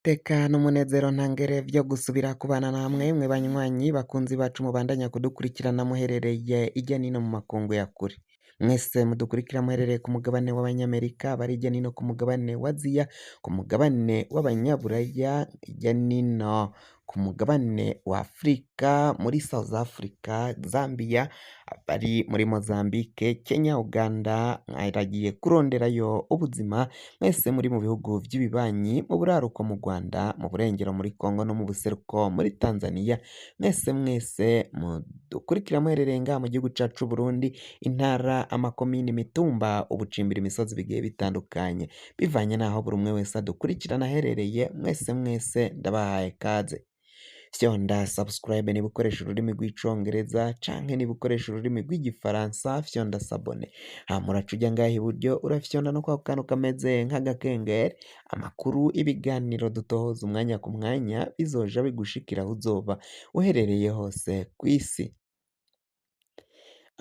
Tekana umunezero ntangere vyo gusubira kubana namwe mwe banywanyi bakunzi bacu mubandanya kudukurikirana muherereye irya nino mu makungu ya kure. Mwese mudukurikira muherereye ku mugabane w'Abanyamerika, bari irya nino ku mugabane wa Aziya, ku mugabane w'Abanyaburaya, irya nino ku mugabane wa Afrika, muri South Africa, Zambia, abari muri Mozambique, Kenya, Uganda, mwaragiye kuronderayo ubuzima, mwese muri mu bihugu vy'ibibanyi, mu buraruko mu Rwanda, mu burengero muri Congo no mu buseruko muri Tanzania, mwese mudukurikira muherereye ngaha mu gihugu cacu c'Uburundi, intara, amakomine, imitumba, ubucimbira, imisozi bigiye bitandukanye, bivanye n'aho buri umwe wese adukurikirana aherereye, mwese ndabahaye kaze. Fyonda subscribe niba ukoresha ururimi rw'icongereza canke niba ukoresha ururimi rw'igifaransa fyonda sabone, hama uraca uja ngaha iburyo urafyonda no kwako kantu kameze nk'agakengeri, amakuru, ibiganiro dutohoza umwanya ku mwanya bizoja bigushikira aho uzoba uherereye hose kw'isi.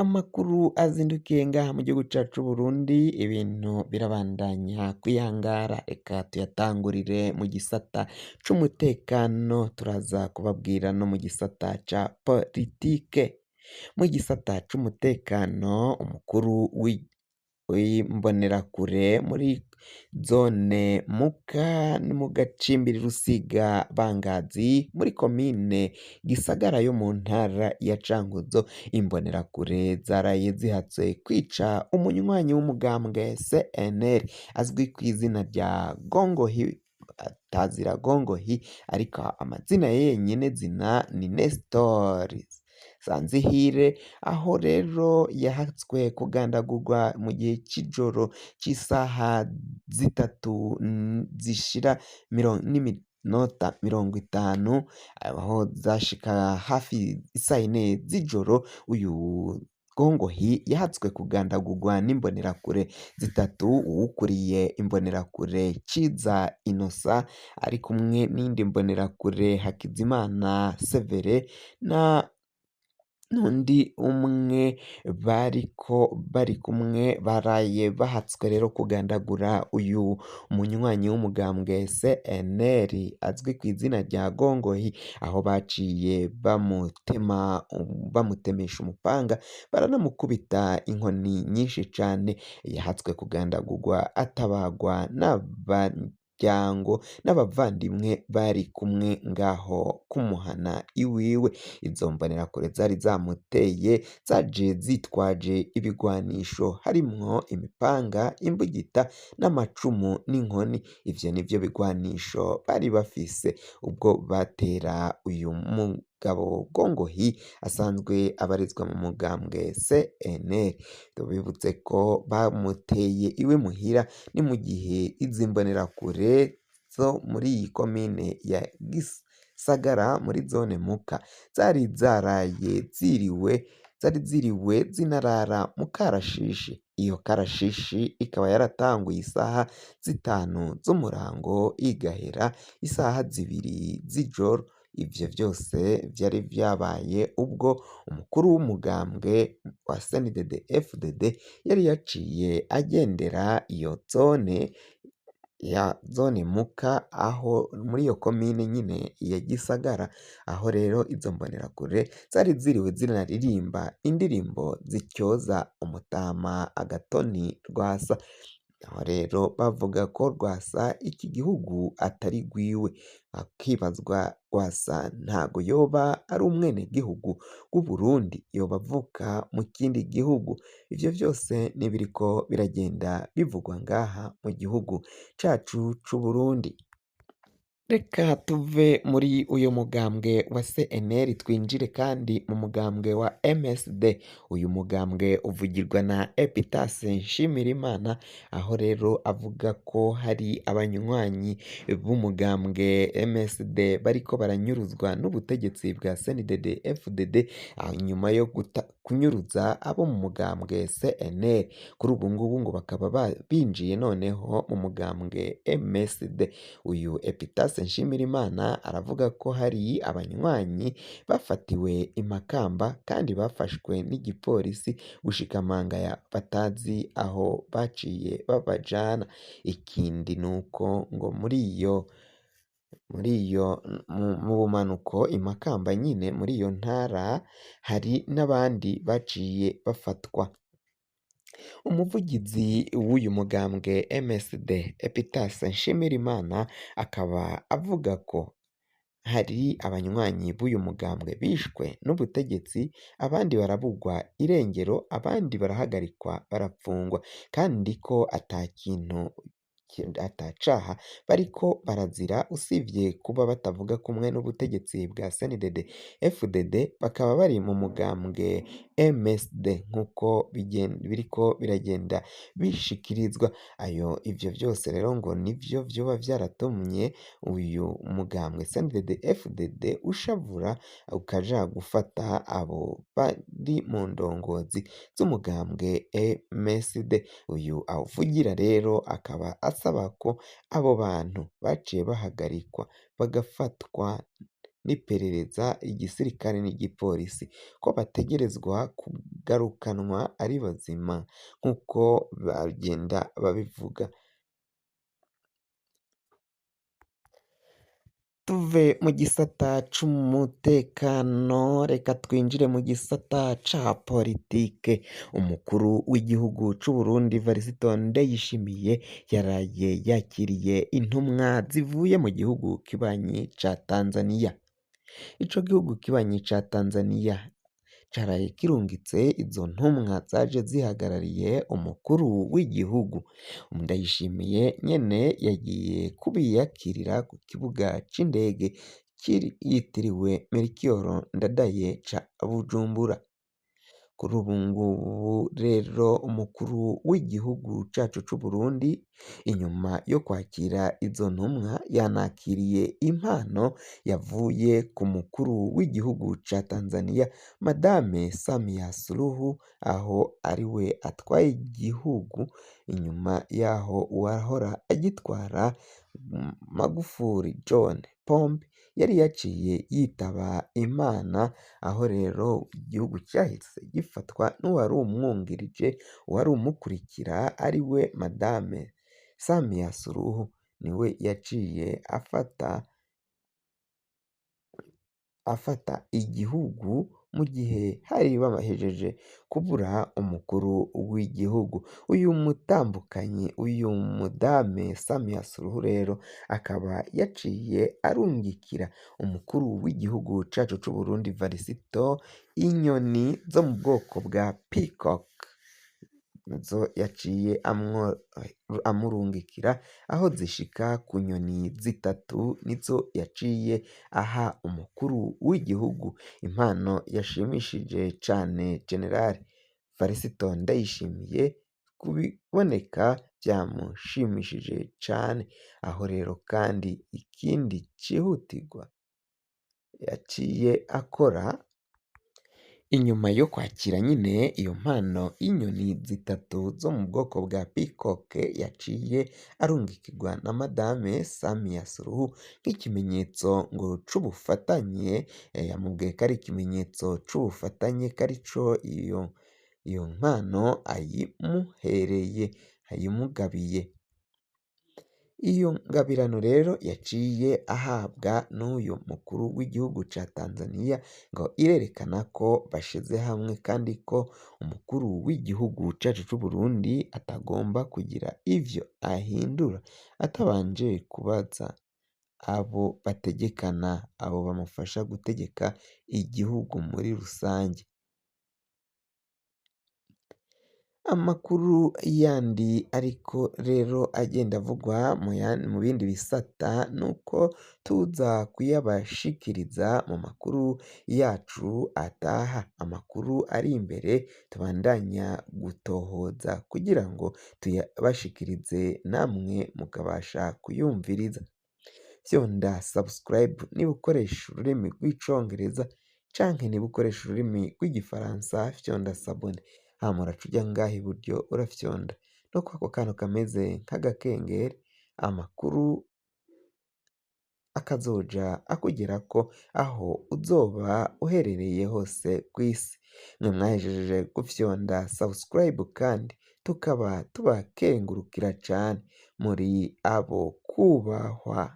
Amakuru azindukiye ngaha mu gihugu cacu c'Uburundi, ibintu birabandanya kwiyangara, reka tuyatangurire mu gisata c'umutekano, turaza kubabwira no mu gisata ca politike. Mu gisata c'umutekano, umukuru w'imbonerakure muri zone Muka ni mu gacimbiri Rusiga Bangazi muri komine Gisagara yo mu ntara ya Cankuzo, imbonerakure zaraye zihatse kwica umunywanyi w'umugambwe CNL azwi kw'izina rya Gongohi, atazira Gongohi ariko amazina ye yenyene zina ni Nestor Sanzihire, aho rero yahatswe kugandagurwa mu gihe c'ijoro c'isaha zitatu zishira n'iminota 50, aho zashika hafi isaha 4 z'ijoro, uyu Gongohi yahatswe kugandagurwa n'imbonerakure zitatu, uwukuriye imbonerakure Ciza Innocent ari kumwe n'iyindi mbonerakure Hakizimana Severe n'undi umwe bari kumwe, baraye bahatswe rero kugandagura uyu munywanyi w'umugambwe CNL azwi kw'izina rya Gongohi, aho baciye bamutemesha umupanga, baranamukubita inkoni nyinshi cane, yahatswe kugandagurwa atabagwa n'abavandimwe bari kumwe ngaho kumuhana iwiwe. Izo mbonerakure zari zamuteye zaje zitwaje ibigwanisho harimwo imipanga, imbugita n'amacumu n'inkoni, ivyo nivyo bigwanisho bari bafise ubwo batera uyu mugabo Gongohi asanzwe abarizwa mu mugambwe CNL. Tubibutse ko bamuteye iwe muhira, ni mu gihe izi mbonerakure zo muri iyi komine ya Gisagara muri zone Muka zari ziriwe zinarara mu karashishi. Iyo karashishi ikaba yaratanguye isaha 5 z'umurango igahera isaha 2 z'ijoro. Ivyo vyose vyari vyabaye ubwo umukuru w'umugambwe wa CNDD-FDD yari yaciye agendera iyo zone Muka, aho muri iyo komine nyine ya Gisagara, aho rero izo mbonerakure zari ziriwe zinaririmba indirimbo zityoza umutama Agatoni Rwasa, aho rero bavuga ko Rwasa iki gihugu atari gwiwe, hakibazwa Rwasa ntago yoba ari umwenegihugu w'Uburundi, yoba avuka mu kindi gihugu. Ivyo vyose nibiriko biragenda bivugwa ngaha mu gihugu cacu c'Uburundi. Reka tuve muri uyu mugambwe wa CNL twinjire kandi mu mugambwe wa MSD. Uyu mugambwe uvugirwa na Epitase Nshimirimana, aho rero avuga ko hari abanywanyi b'umugambwe MSD bariko baranyuruzwa n'ubutegetsi bwa CNDD-FDD, nyuma yo kunyuruza abo mu mugambwe CNL. Kuri ubu ngubu ngo bakaba binjiye noneho mu mugambwe MSD. Uyu Epitase Nshimirimana aravuga ko hari abanywanyi bafatiwe i Makamba kandi bafashwe n'igipolisi gushika amangaya batazi aho baciye babajana. Ikindi nuko ngo muri iyo mu bumanuko i Makamba nyine muri iyo ntara hari n'abandi baciye bafatwa. Umuvugizi w'uyu mugambwe MSD Epitasse Nshimirimana akaba avuga ko hari abanywanyi b'uyu mugambwe bishwe n'ubutegetsi, abandi barabugwa irengero, abandi barahagarikwa barapfungwa, kandi ko atacaha bariko barazira usibye kuba batavuga kumwe n'ubutegetsi bwa CNDD FDD, bakaba bari mu mugambwe MSD nk'uko biriko biragenda bishikirizwa. Ivyo vyose rero ngo nivyo vyoba vyaratumye uyu mugambwe CNDD FDD ushavura ukaja gufata abo bari mu ndongozi z'umugambwe MSD. Uyu awuvugira rero akaba asaba ko abo bantu baciye bahagarikwa bagafatwa n'iperereza, igisirikare n'igipolisi, ko bategerezwa kugarukanwa ari bazima nk'uko bagenda babivuga. Tuve mu gisata c'umutekano, reka twinjire mu gisata ca politike. Umukuru w'igihugu c'Uburundi Varisito Ndayishimiye yaraye yakiriye intumwa zivuye mu gihugu kibanyi ca Tanzania. Ico gihugu kibanyi ca Tanzania caraye kirungitse izo ntumwa zaje zihagarariye umukuru w'igihugu. Ndayishimiye nyene yagiye kubiyakirira ku kibuga c'indege yitiriwe Melchior Ndadaye ca Bujumbura. Kuri ubu ngubu rero umukuru w'igihugu cacu c'Uburundi, inyuma yo kwakira izo ntumwa, yanakiriye impano yavuye ku mukuru w'igihugu ca Tanzania Madame Samia Suluhu, aho ariwe atwaye igihugu inyuma yaho uwahora agitwara Magufuli John Pombe yari yaciye yitaba Imana, aho rero igihugu cahise gifatwa n'uwari umwungirije, uwari umukurikira ariwe Madame Samia Suluhu, niwe yaciye afata igihugu mu gihe hari bahejeje kubura umukuru w'igihugu. Uyu mutambukanyi, uyu Madame Samia Suluhu rero akaba yaciye arungikira umukuru w'igihugu cacu c'Uburundi Varisito inyoni zo mu bwoko bwa Peacock, nizo yaciye amurungikira, aho zishika ku nyoni zitatu nizo yaciye aha umukuru w'igihugu. Impano yashimishije cane General Varisito Ndayishimiye, kubiboneka vyamushimishije cane. Aho rero kandi ikindi cihutirwa yaciye akora inyuma yo kwakira nyine iyo mpano y'inyoni zitatu zo mu bwoko bwa Peacock, yaciye arungikirwa na Madame Samia Suluhu nk'ikimenyetso ngo c'ubufatanye. Yamubwiye ko ari ikimenyetso c'ubufatanye, ko arico iyo mpano ayimugabiye. Iyo ngabirano rero yaciye ahabwa n'uyu mukuru w'igihugu ca Tanzania, ngo irerekana ko bashize hamwe kandi ko umukuru w'igihugu cacu c'Uburundi atagomba kugira ivyo ahindura atabanje kubaza abo bategekana, abo bamufasha gutegeka igihugu muri rusange. Amakuru yandi ariko rero agenda avugwa mu bindi bisata, nuko tuza kuyabashikiriza mu makuru yacu ataha. Amakuru ari imbere tubandanya gutohoza kugira ngo tuyabashikirize namwe mukabasha kuyumviriza. Fyonda subscribe niba ukoresha ururimi rw'icongereza, canke niba ukoresha ururimi rw'igifaransa fyonda sabone. Hama uraca uja ngaha iburyo urafyonda no kwako kantu kameze nk'agakengeri, amakuru akazoja akugerako aho uzoba uherereye hose kw'isi. Mwe mwahejeje gufyonda subscribe kandi tukaba tubakengurukira cane, muri abo kubahwa.